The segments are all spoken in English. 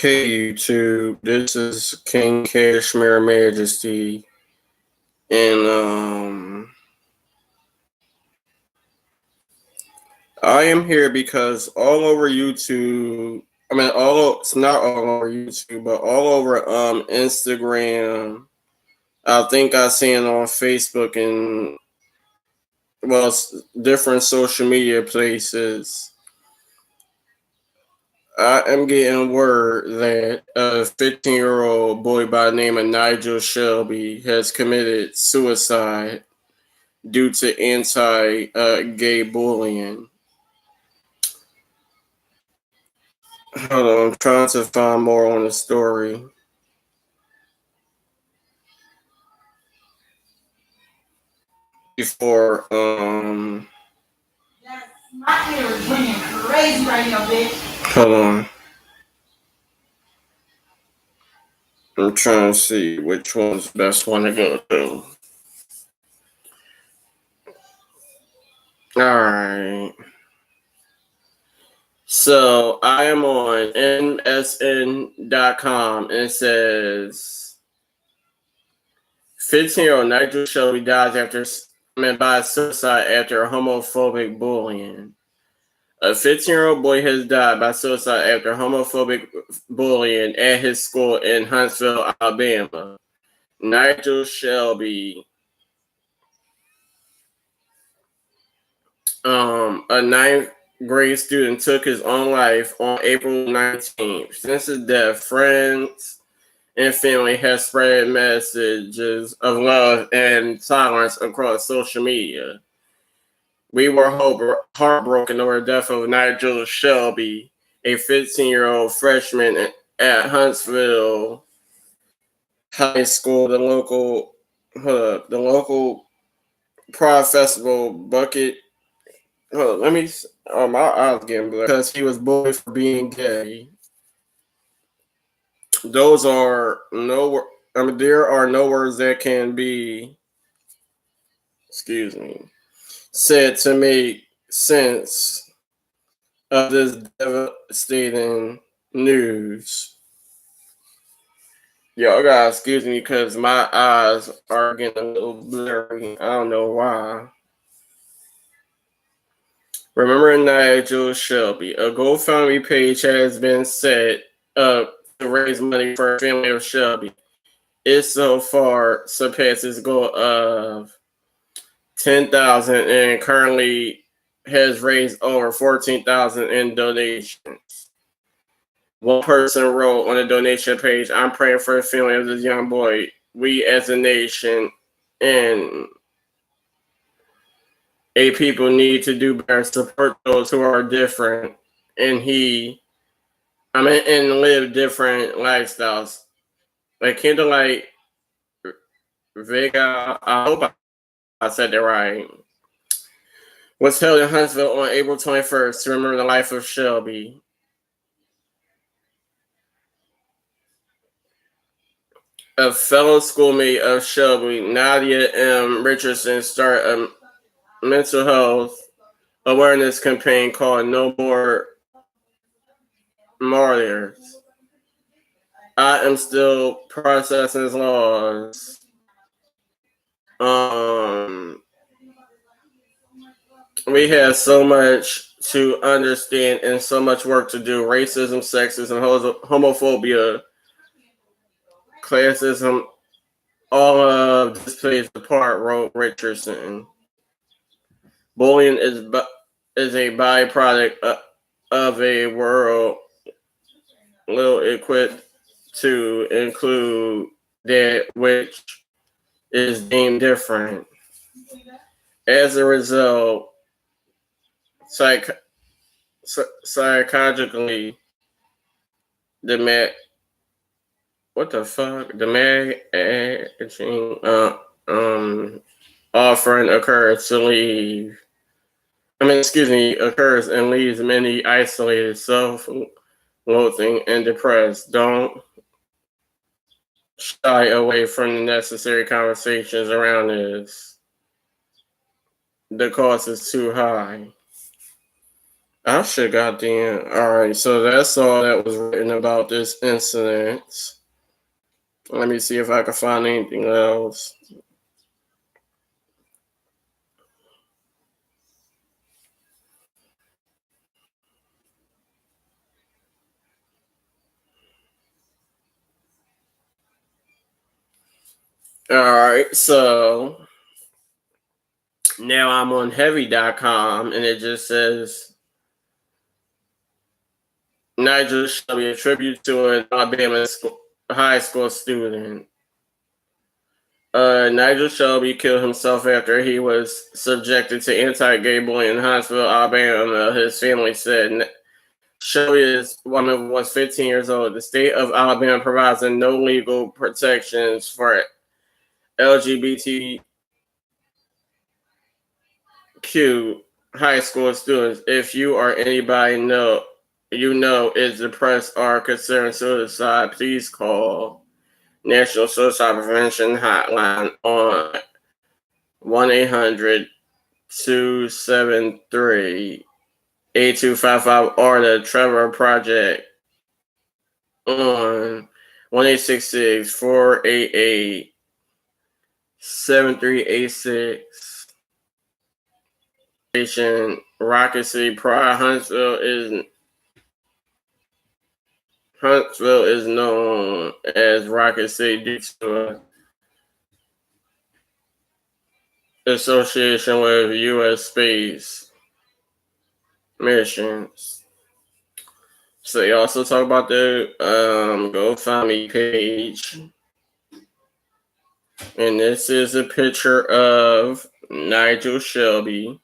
Hey YouTube, this is King Cashmere Majesty, and I am here because all over YouTube, it's not all over YouTube, but all over Instagram. I think I seen it on Facebook and different social media places. I am getting word that a 15-year-old boy by the name of Nigel Shelby has committed suicide due to anti-gay bullying. Hold on, I'm trying to find more on the story. Before, My hair is ringing crazy right now, bitch. hold on. I'm trying to see which one's the best one to go to. Alright. So I am on MSN.com and it says 15-year-old Nigel Shelby dies by suicide after homophobic bullying. A 15-year-old boy has died by suicide after homophobic bullying at his school in Huntsville, Alabama. Nigel Shelby, a ninth grade student, took his own life on April 19th. Since his death, friends and family have spread messages of love and tolerance across social media. We were heartbroken over the death of Nigel Shelby, a 15-year-old freshman at Huntsville High School. The local Pride Festival bucket. Let me. Oh, my eyes getting blurred because he was bullied for being gay. Those are no. There are no words that can be. Excuse me. Said to make sense of this devastating news. Y'all gotta excuse me because my eyes are getting a little blurry. I don't know why. Remember Nigel Shelby. A GoFundMe page has been set up to raise money for a family of Shelby. It so far surpassed its goal of 10,000 and currently has raised over 14,000 in donations. One person wrote on the donation page, "I'm praying for the family of this young boy. We as a nation and a people need to do better, support those who are different and live different lifestyles." Like Candlelight Vega, I hope I said that right, was held in Huntsville on April 21st to remember the life of Shelby. A fellow schoolmate of Shelby, Nadia M. Richardson, started a mental health awareness campaign called No More Martyrs. I am still processing his laws. We have so much to understand and so much work to do. Racism, sexism, homophobia, classism, all of this plays a part, wrote Richardson. Bullying is a byproduct of a world little equipped to include that which is deemed different. As a result, psychologically, the offering occurs and leaves many isolated, self-loathing, and depressed. Don't shy away from the necessary conversations around this. The cost is too high. I should goddamn. All right, so that's all that was written about this incident. Let me see if I can find anything else. All right, so now I'm on heavy.com and it just says Nigel Shelby, a tribute to an Alabama high school student. Nigel Shelby killed himself after he was subjected to anti-gay bullying in Huntsville, Alabama. His family said Shelby was 15 years old. The state of Alabama provides no legal protections for LGBTQ high school students. If you or anybody is depressed or considering suicide, please call National Suicide Prevention Hotline on 1-800-273-8255 or the Trevor Project on 1-866-488-7386. Station Rocket City Pride. Huntsville is known as Rocket City due to association with U.S. space missions. So they also talk about the GoFundMe page. And this is a picture of Nigel Shelby.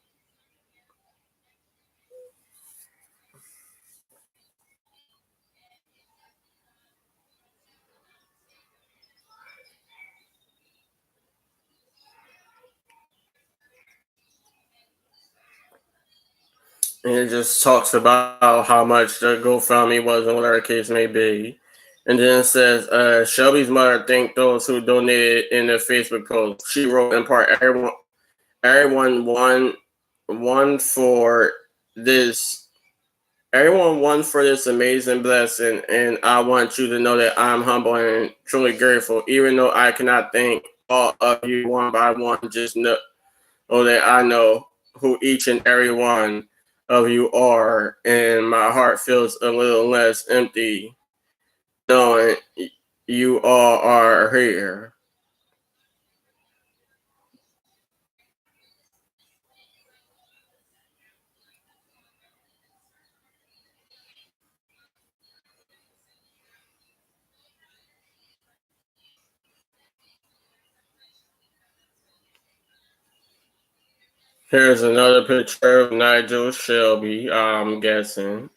And it just talks about how much the GoFundMe was and whatever the case may be. And then it says, Shelby's mother thanked those who donated in the Facebook post. She wrote in part, everyone won for this. Everyone won for this amazing blessing, and I want you to know that I'm humble and truly grateful. Even though I cannot thank all of you one by one, just know that I know who each and every one of you are, and my heart feels a little less empty knowing you all are here. Here's another picture of Nigel Shelby, I'm guessing.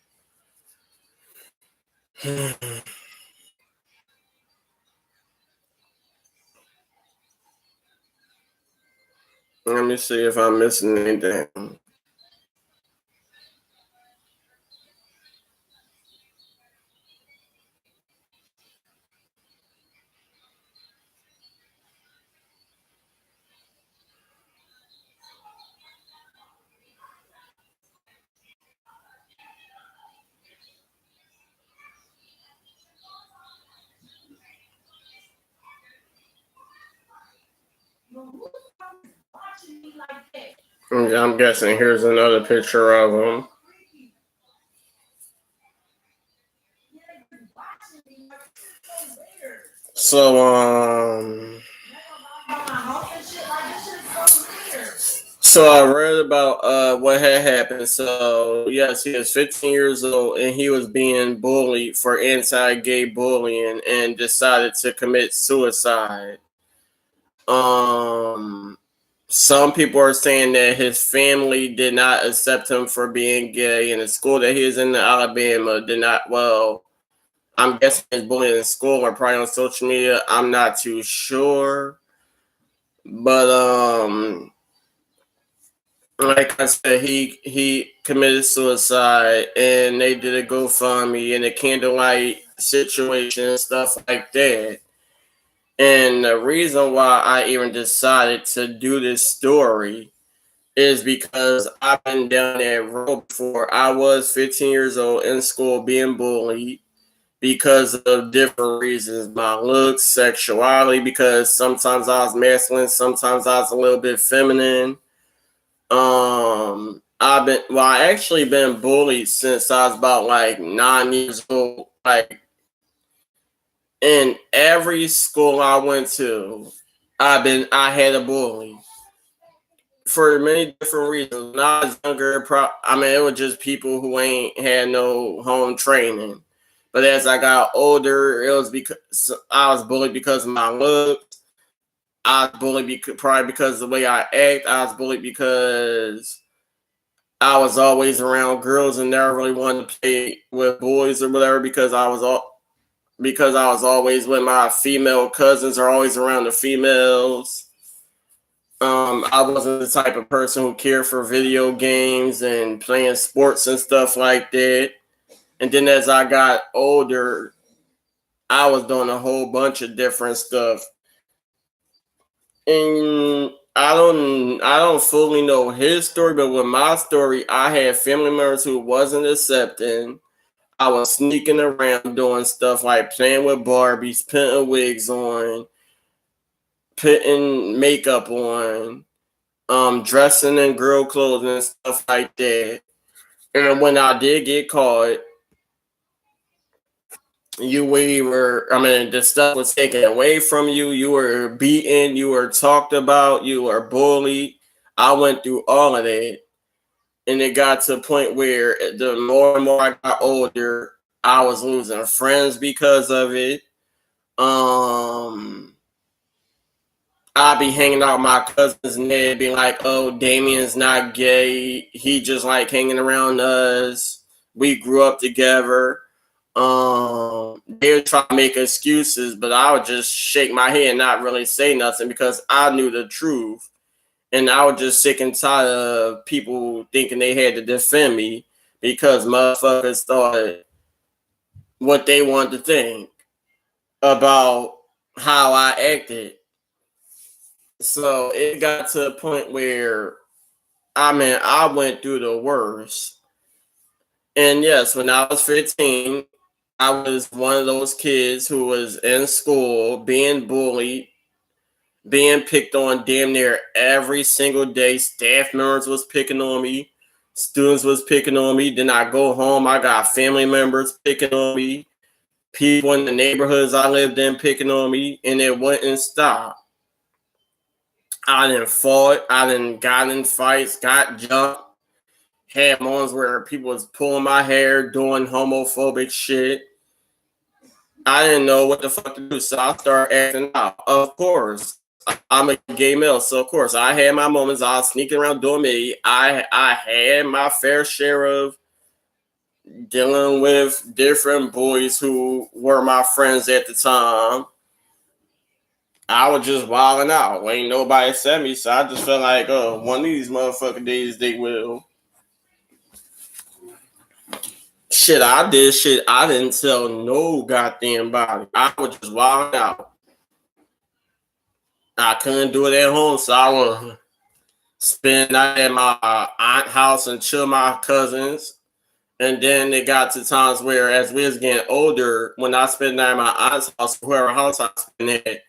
Let me see if I'm missing anything. I'm guessing here's another picture of him. So So I read about what had happened. So yes, he was 15 years old and he was being bullied for anti-gay bullying and decided to commit suicide. Um, some people are saying that his family did not accept him for being gay, and the school that he is in Alabama did not. Well, I'm guessing his bullying in school or probably on social media. I'm not too sure, but like I said, he committed suicide, and they did a GoFundMe and a candlelight situation and stuff like that. And the reason why I even decided to do this story is because I've been down that road before. I was 15 years old in school being bullied because of different reasons. My looks, sexuality, because sometimes I was masculine, sometimes I was a little bit feminine. I actually been bullied since I was about like 9 years old. Like in every school I went to, I had a bully for many different reasons. When I was younger, it was just people who ain't had no home training. But as I got older, it was because I was bullied because of my looks. I was bullied probably because of the way I act. I was bullied because I was always around girls and never really wanted to play with boys or whatever because I was always with my female cousins or always around the females. I wasn't the type of person who cared for video games and playing sports and stuff like that. And then as I got older, I was doing a whole bunch of different stuff. And I don't fully know his story, but with my story, I had family members who wasn't accepting. I was sneaking around doing stuff like playing with Barbies, putting wigs on, putting makeup on, dressing in girl clothes and stuff like that. And when I did get caught, the stuff was taken away from you. You were beaten, you were talked about, you were bullied. I went through all of that. And it got to a point where the more and more I got older, I was losing friends because of it. I'd be hanging out with my cousins and they'd be like, oh, Damien's not gay. He just like hanging around us. We grew up together. They would try to make excuses, but I would just shake my head and not really say nothing because I knew the truth. And I was just sick and tired of people thinking they had to defend me because motherfuckers thought what they wanted to think about how I acted. So it got to a point where I went through the worst. And yes, when I was 15, I was one of those kids who was in school being bullied, being picked on damn near every single day. Staff members was picking on me, students was picking on me. Then I go home, I got family members picking on me, people in the neighborhoods I lived in picking on me, and it wouldn't stop. I done fought, I done got in fights, got jumped, had moments where people was pulling my hair, doing homophobic shit. I didn't know what the fuck to do, so I started acting out. Of course, I'm a gay male, so of course I had my moments. I was sneaking around doing me. I had my fair share of dealing with different boys who were my friends at the time. I was just wilding out. Ain't nobody said me, so I just felt like, oh, one of these motherfucking days they will. Shit, I did shit I didn't tell no goddamn body. I was just wilding out. I couldn't do it at home, so I would spend night at my aunt house and chill my cousins. And then it got to times where, as we was getting older, when I spent night at my aunt's house, whoever house I spent at,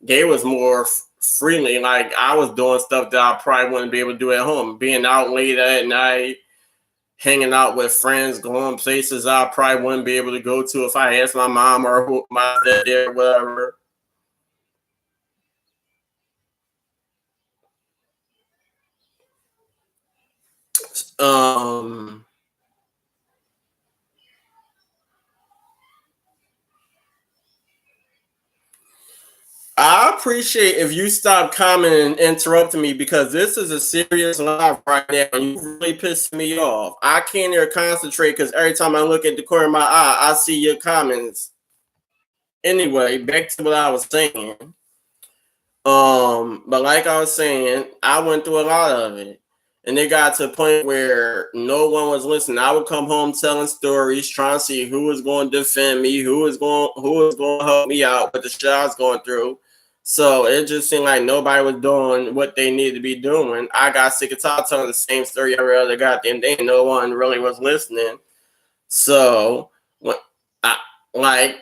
they was more freely. Like I was doing stuff that I probably wouldn't be able to do at home. Being out late at night, hanging out with friends, going places I probably wouldn't be able to go to if I asked my mom or who my dad or whatever. Um, I appreciate if you stop commenting and interrupting me because this is a serious live right now and you really pissing me off. I can't even concentrate because every time I look at the corner of my eye, I see your comments. Anyway, back to what I was saying. But like I was saying, I went through a lot of it. And it got to a point where no one was listening. I would come home telling stories, trying to see who was going to defend me, who was going to help me out with the shit I was going through. So it just seemed like nobody was doing what they needed to be doing. I got sick of telling the same story every other goddamn day. No one really was listening. So when I like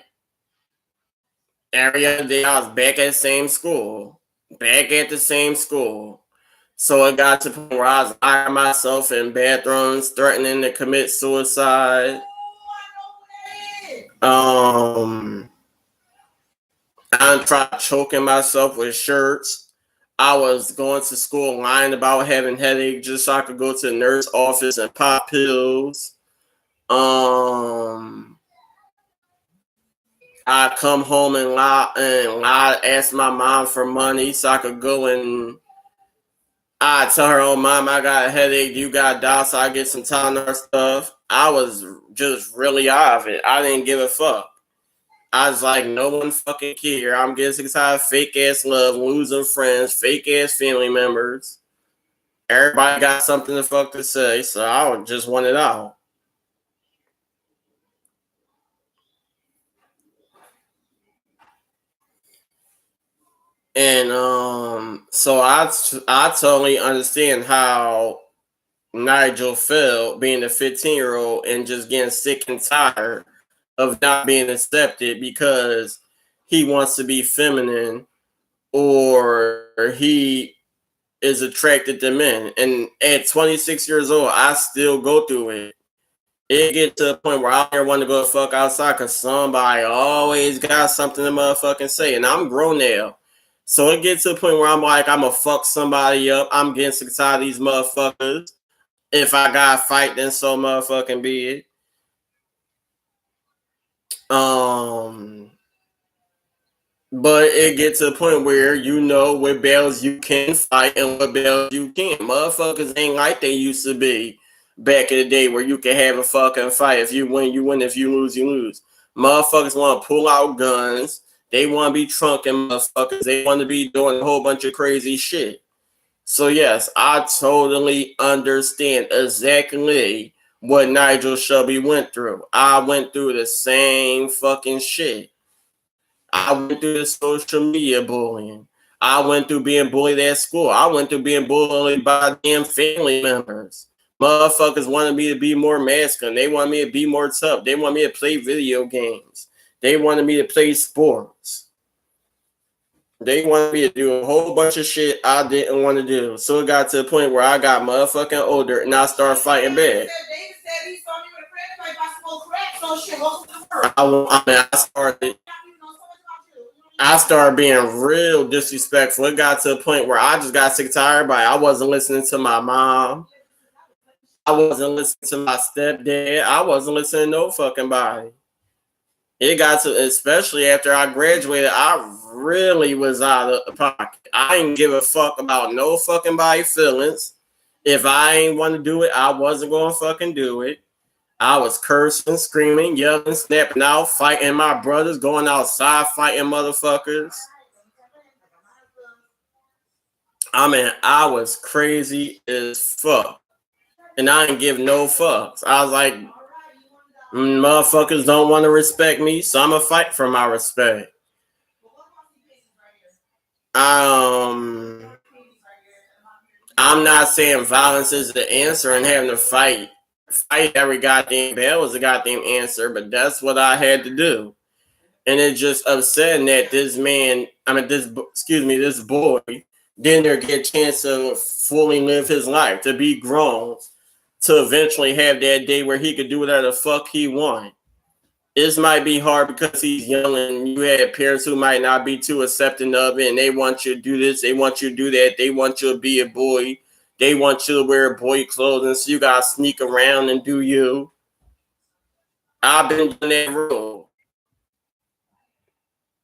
every other day, I was back at the same school, back at the same school. So it got to the point where I was locking myself in bathrooms, threatening to commit suicide. I tried choking myself with shirts. I was going to school lying about having headache just so I could go to the nurse office and pop pills. I'd come home and lie, ask my mom for money so I could go and I tell her, "Oh, mom, I got a headache. You got doubt, so I get some Tylenol stuff." I was just really out of it. I didn't give a fuck. I was like, no one fucking care. I'm getting sick of fake ass love, losing friends, fake ass family members. Everybody got something to fuck to say, so I just want it out. And so I totally understand how Nigel felt being a 15-year-old and just getting sick and tired of not being accepted because he wants to be feminine or he is attracted to men. And at 26 years old, I still go through it. It gets to a point where I don't want to go fuck outside because somebody always got something to motherfucking say. And I'm grown now. So it gets to the point where I'm like, I'm going to fuck somebody up. I'm getting sick and tired of these motherfuckers. If I got to fight, then so motherfucking be it. But it gets to a point where you know what battles you can fight and what battles you can't. Motherfuckers ain't like they used to be back in the day where you can have a fucking fight. If you win, you win. If you lose, you lose. Motherfuckers want to pull out guns. They want to be trunking motherfuckers. They want to be doing a whole bunch of crazy shit. So yes, I totally understand exactly what Nigel Shelby went through. I went through the same fucking shit. I went through the social media bullying. I went through being bullied at school. I went through being bullied by damn family members. Motherfuckers wanted me to be more masculine. They wanted me to be more tough. They wanted me to play video games. They wanted me to play sports. They wanted me to do a whole bunch of shit I didn't want to do. So it got to the point where I got motherfucking older and I started fighting back. I started being real disrespectful. It got to a point where I just got sick and tired of everybody. I wasn't listening to my mom. I wasn't listening to my stepdad. I wasn't listening to no fucking body. It got to, especially after I graduated, I really was out of pocket. I didn't give a fuck about no fucking body feelings. If I ain't want to do it, I wasn't going to fucking do it. I was cursing, screaming, yelling, snapping out, fighting my brothers, going outside, fighting motherfuckers. I mean, I was crazy as fuck. And I didn't give no fucks. I was like, motherfuckers don't want to respect me, so I'm going to fight for my respect. I'm not saying violence is the answer and having to fight every goddamn battle is a goddamn answer, but that's what I had to do. And it's just upsetting that this boy didn't get a chance to fully live his life, to be grown, to eventually have that day where he could do whatever the fuck he want. This might be hard because he's young and you have parents who might not be too accepting of it and they want you to do this, they want you to do that, they want you to be a boy, they want you to wear boy clothes, and so you gotta sneak around and do you. I've been doing that rule.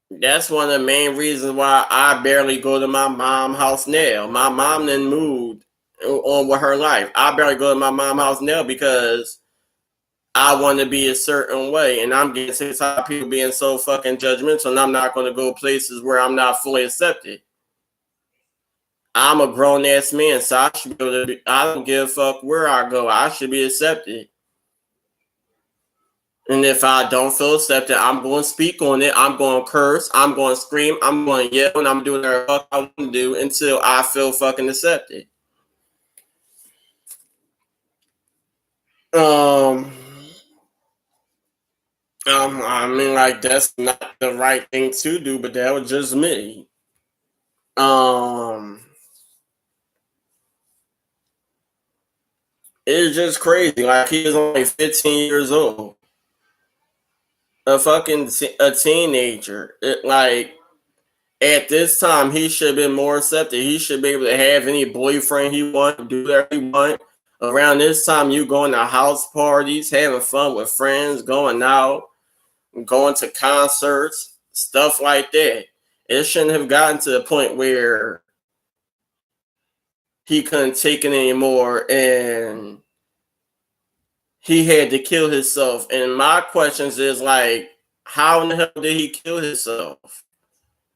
That's one of the main reasons why I barely go to my mom's house now. My mom then moved on with her life. I barely go to my mom's house now because I want to be a certain way, and I'm getting sick of people being so fucking judgmental, and I'm not going to go places where I'm not fully accepted. I'm a grown ass man, so I should be able to. I don't give a fuck where I go. I should be accepted. And if I don't feel accepted, I'm going to speak on it. I'm going to curse. I'm going to scream. I'm going to yell. And I'm doing whatever the fuck I want to do until I feel fucking accepted. I mean, like, that's not the right thing to do, but that was just me. It's just crazy. Like, he was only 15 years old. A teenager. Like, at this time, he should have been more accepted. He should be able to have any boyfriend he want, do whatever he want. Around this time, you going to house parties, having fun with friends, going out, going to concerts, stuff like that. It shouldn't have gotten to the point where he couldn't take it anymore and he had to kill himself. And my questions is like, how in the hell did he kill himself?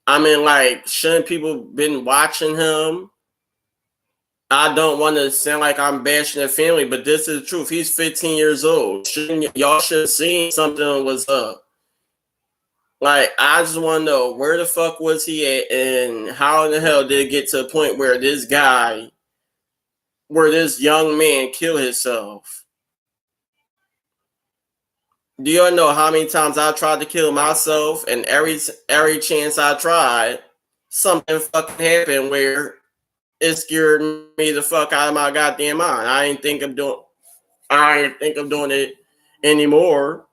I mean, like, shouldn't people been watching him? I don't want to sound like I'm bashing the family, but this is the truth. He's 15 years old. Y'all should have seen something was up. Like, I just want to know, where the fuck was he at, and how in the hell did it get to a point where this young man killed himself? Do y'all know how many times I tried to kill myself, and every chance I tried, something fucking happened where it scared me the fuck out of my goddamn mind. I ain't think of doing it anymore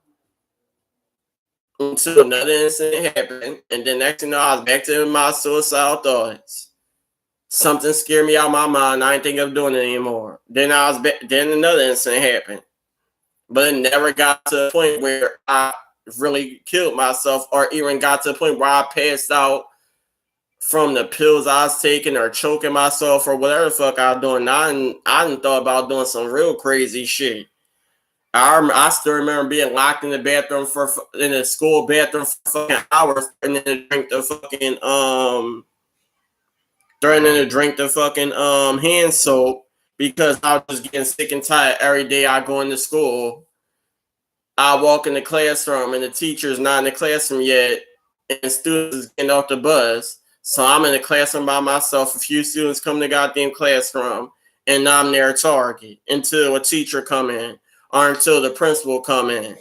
until another incident happened, and then next thing you know, I was back to my suicidal thoughts. Something scared me out of my mind. I ain't think of doing it anymore. Then another incident happened, but it never got to a point where I really killed myself, or even got to a point where I passed out from the pills I was taking, or choking myself, or whatever the fuck I was doing. I didn't thought about doing some real crazy shit. I still remember being locked in the bathroom in the school bathroom for fucking hours, and then to drink the fucking hand soap, because I was just getting sick and tired every day I go into school. I walk in the classroom and the teacher's not in the classroom yet, and students is getting off the bus. So I'm in the classroom by myself. A few students come to the goddamn classroom, and I'm their target until a teacher come in, or until the principal come in,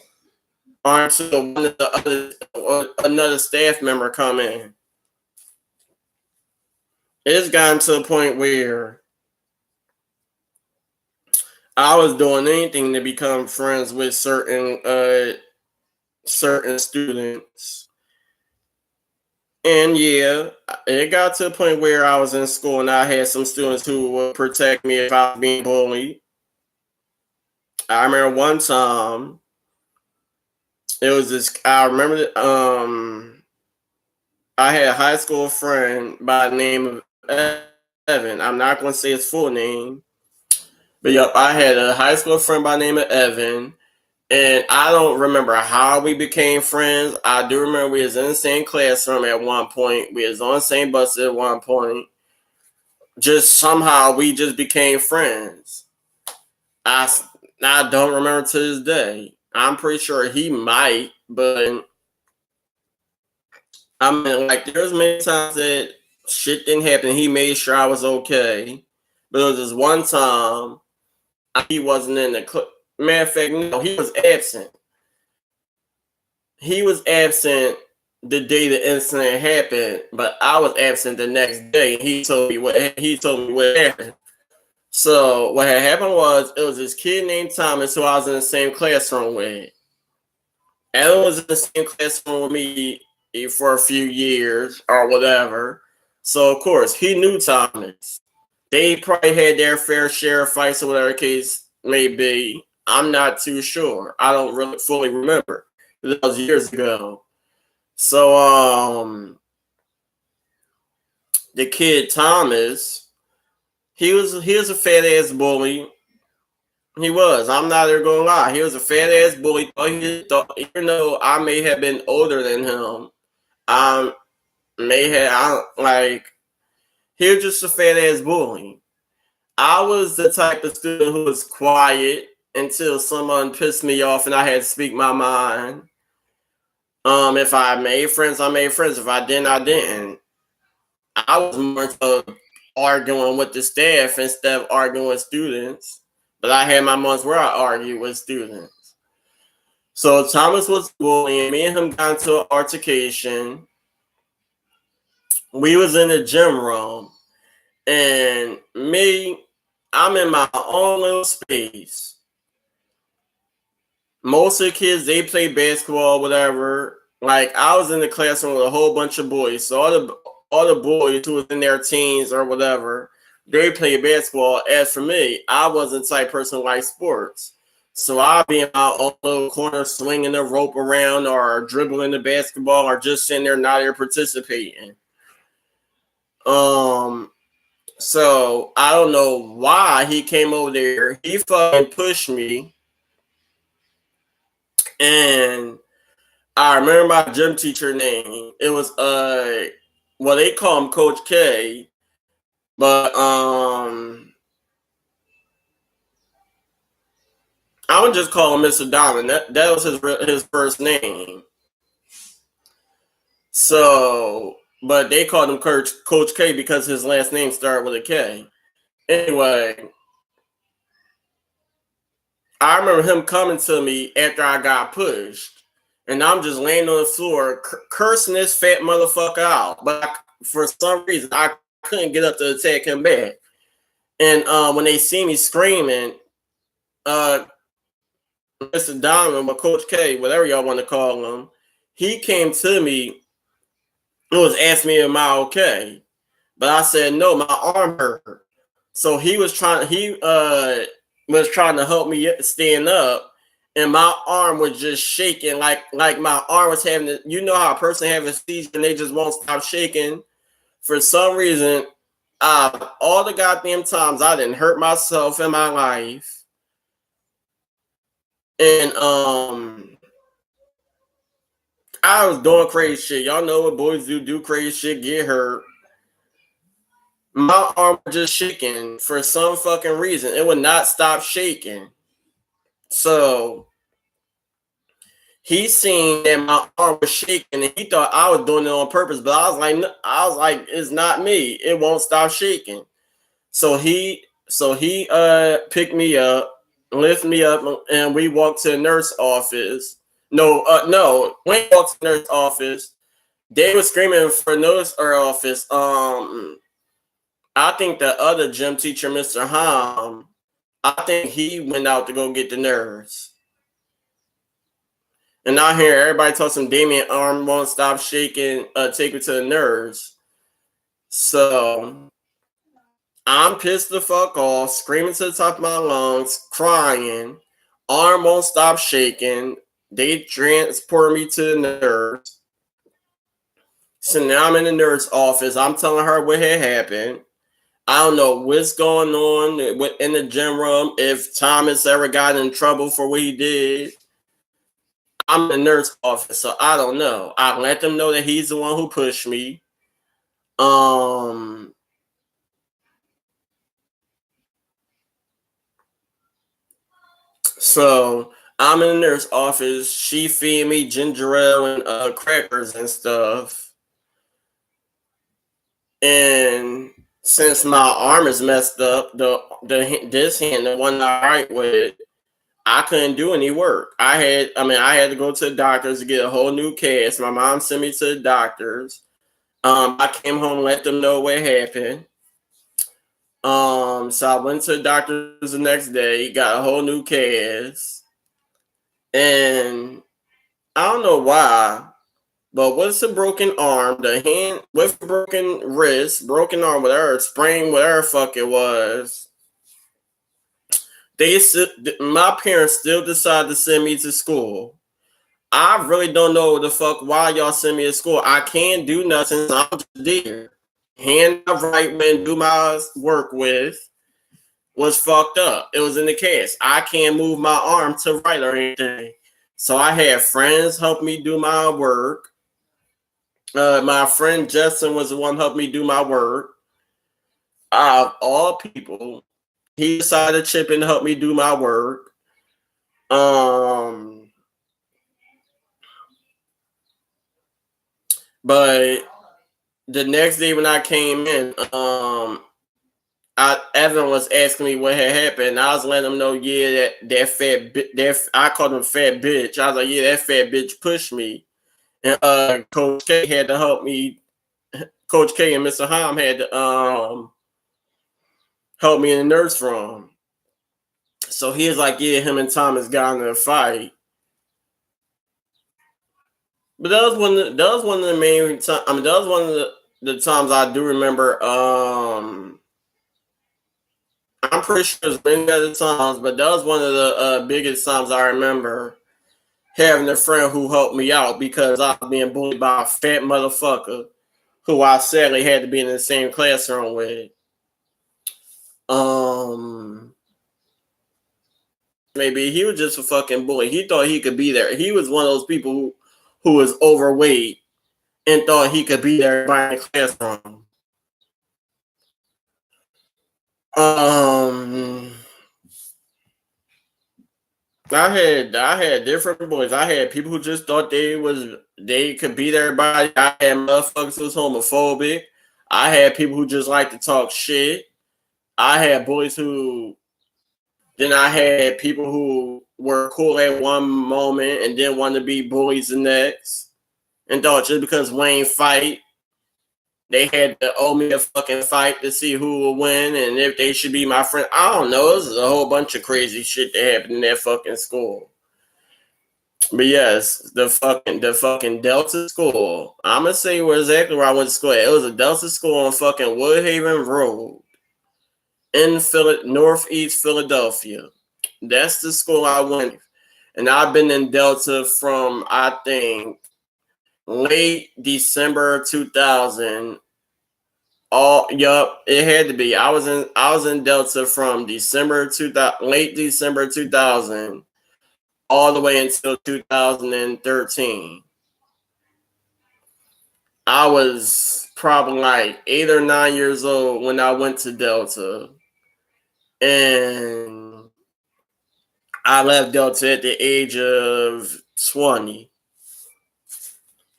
or until another staff member come in. It's gotten to a point where I was doing anything to become friends with certain students. And yeah, it got to a point where I was in school and I had some students who would protect me if I was being bullied. I remember one time, I remember I had a high school friend by the name of Evan. I'm not going to say his full name, but yep, I had a high school friend by the name of Evan. And I don't remember how we became friends. I do remember we was in the same classroom at one point. We was on the same bus at one point. Just somehow we just became friends. I don't remember to this day. I'm pretty sure he might, but I mean, like, there's many times that shit didn't happen. He made sure I was okay. But there was this one time he wasn't in the class. Matter of fact, no, he was absent. He was absent the day the incident happened, but I was absent the next day. He told me what happened. So what had happened was, it was this kid named Thomas who I was in the same classroom with. Ellen was in the same classroom with me for a few years or whatever. So of course he knew Thomas. They probably had their fair share of fights or whatever the case may be. I'm not too sure. I don't really fully remember. That was years ago. So the kid Thomas, he was a fat ass bully. He was. I'm not even gonna lie. He was a fat ass bully. Even though I may have been older than him, I he was just a fat ass bully. I was the type of student who was quiet. until someone pissed me off and I had to speak my mind. If I made friends, I made friends. If I didn't, I didn't. I was more into arguing with the staff instead of arguing with students. But I had my months where I argued with students. So Thomas was bullying me and him got into an altercation. We was in the gym room. And me, I'm in my own little space. Most of the kids, they play basketball, whatever. Like I was in the classroom with a whole bunch of boys. So all the boys who was in their teens or whatever, they play basketball. As for me, I wasn't the type of person who liked sports. So I'd be in my own little corner swinging the rope around or dribbling the basketball or just sitting there not here participating. So I don't know why he came over there. He fucking pushed me. And I remember my gym teacher name. It was well, they call him Coach K, but I would just call him Mr. Diamond. That was his first name. So, but they called him Coach K because his last name started with a K. Anyway, I remember him coming to me after I got pushed. And I'm just laying on the floor cursing this fat motherfucker out. But for some reason, I couldn't get up to attack him back. And when they see me screaming, Mr. Diamond or Coach K, whatever y'all want to call him, he came to me and was asking me, am I okay? But I said, no, my arm hurt. So he was trying to help me stand up. And my arm was just shaking, like my arm was having, you know how a person has a seizure and they just won't stop shaking. For some reason, all the goddamn times I didn't hurt myself in my life. And I was doing crazy shit. Y'all know what boys do crazy shit, get hurt. My arm was just shaking for some fucking reason. It would not stop shaking. So he seen that my arm was shaking and he thought I was doing it on purpose, but I was like, it's not me. It won't stop shaking. So he picked me up, lifted me up, and we walked to the nurse office. No, when we walked to the nurse office, they were screaming for nurse office. I think the other gym teacher, Mr. Hom, I think he went out to go get the nurse. And I hear everybody talk some Damien arm won't stop shaking, take me to the nurse. So I'm pissed the fuck off, screaming to the top of my lungs, crying. Arm won't stop shaking. They transport me to the nurse. So now I'm in the nurse office. I'm telling her what had happened. I don't know what's going on in the gym room, if Thomas ever got in trouble for what he did. I'm in the nurse office, so I don't know. I let them know that he's the one who pushed me. So I'm in the nurse office. She feed me ginger ale and crackers and stuff. And since my arm is messed up, this hand, the one I write with, I couldn't do any work. I had to go to the doctors to get a whole new cast. My mom sent me to the doctors. I came home, let them know what happened. So I went to the doctors the next day, got a whole new cast. And I don't know why, but with a broken arm, the hand with a broken wrist, broken arm, whatever, sprain, whatever fuck it was, my parents still decided to send me to school. I really don't know the fuck why y'all send me to school. I can't do nothing. So I'm just there. Hand I write and do my work with was fucked up. It was in the cast. I can't move my arm to write or anything. So I had friends help me do my work. My friend Justin was the one who helped me do my work. Of all people, he decided to chip in to help me do my work. But the next day when I came in, Evan was asking me what had happened. I was letting him know, yeah, that fat I called him fat bitch. I was like, yeah, that fat bitch pushed me, and Coach K had to help me. Coach K and Mr. Hom had to help me in the nurse room. So he was like, yeah, him and Thomas got in a fight. But that was one of the main times. I mean, that was one of the times I do remember. I'm pretty sure it's many other times, but that was one of the biggest times I remember having a friend who helped me out because I was being bullied by a fat motherfucker who I sadly had to be in the same classroom with. Maybe he was just a fucking bully. He thought he could be there. He was one of those people who was overweight and thought he could be there in the classroom. I had different boys. I had people who just thought they could beat everybody. I had motherfuckers who was homophobic. I had people who just like to talk shit. I had boys who then I had people who were cool at one moment and then wanted to be bullies the next. And thought just because Wayne fight, they had to owe me a fucking fight to see who will win and if they should be my friend. I don't know. This is a whole bunch of crazy shit that happened in that fucking school. But yes, the fucking Delta school. I'm gonna say exactly where I went to school. It was a Delta school on fucking Woodhaven Road in Northeast Philadelphia. That's the school I went. And I've been in Delta from I think late December 2000. It had to be. I was in Delta from December 2000, late December 2000, all the way until 2013. I was probably like 8 or 9 years old when I went to Delta, and I left Delta at the age of 20.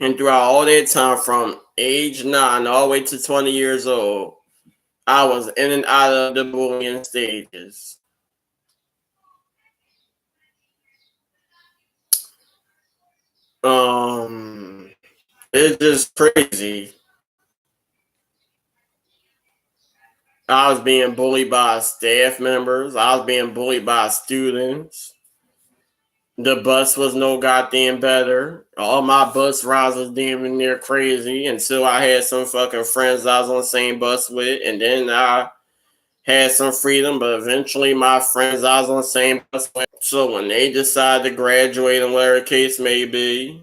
And throughout all that time, from age 9 all the way to 20 years old, I was in and out of the bullying stages. It's just crazy. I was being bullied by staff members. I was being bullied by students. The bus was no goddamn better. All my bus rides was damn near crazy until I had some fucking friends I was on the same bus with, and then I had some freedom, but eventually my friends I was on the same bus with. So when they decided to graduate and whatever the case may be,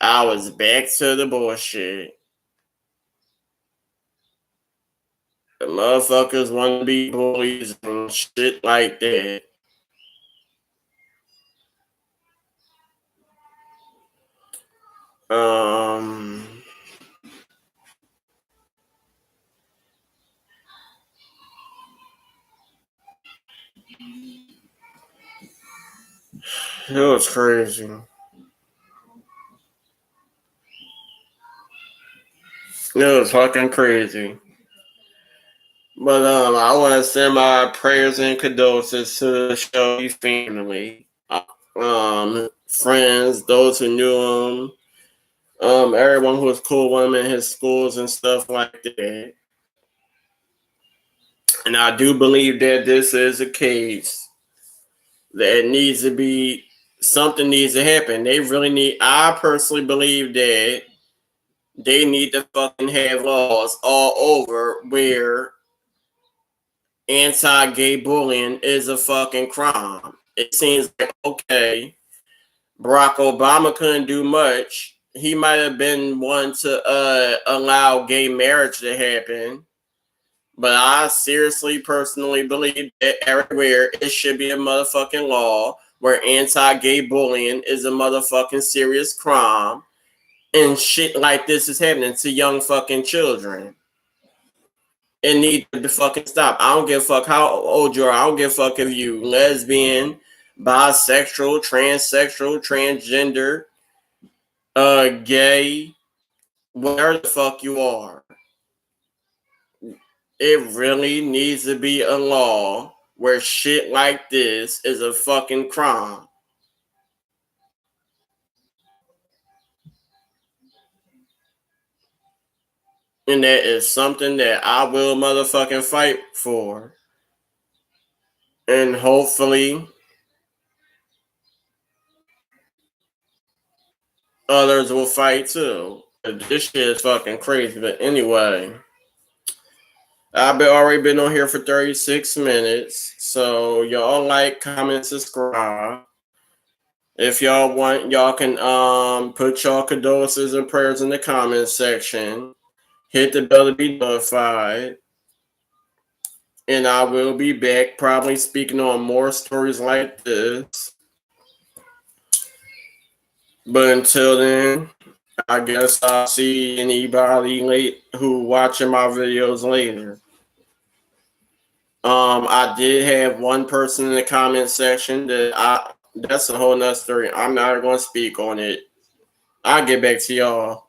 I was back to the bullshit. The motherfuckers want to be bullies and shit like that. It was crazy. It was fucking crazy. But I want to send my prayers and condolences to the Shelby family, friends, those who knew him, everyone who was cool with him in his schools and stuff like that. And I do believe that this is a case that needs to be something needs to happen. They really need. I personally believe that they need to fucking have laws all over where anti-gay bullying is a fucking crime. It seems like, okay, Barack Obama couldn't do much. He might have been one to allow gay marriage to happen. But I seriously, personally believe that everywhere it should be a motherfucking law where anti-gay bullying is a motherfucking serious crime. And shit like this is happening to young fucking children. It needs to fucking stop. I don't give a fuck how old you are. I don't give a fuck if you lesbian, bisexual, transsexual, transgender, gay, whatever the fuck you are. It really needs to be a law where shit like this is a fucking crime. And that is something that I will motherfucking fight for. And hopefully others will fight too. This shit is fucking crazy. But anyway, I've already been on here for 36 minutes. So y'all like, comment, subscribe. If y'all want, y'all can put y'all condolences and prayers in the comment section. Hit the bell to be notified. And I will be back probably speaking on more stories like this. But until then, I guess I'll see anybody late who watching my videos later. I did have one person in the comment section that's a whole nother story. I'm not going to speak on it. I'll get back to y'all.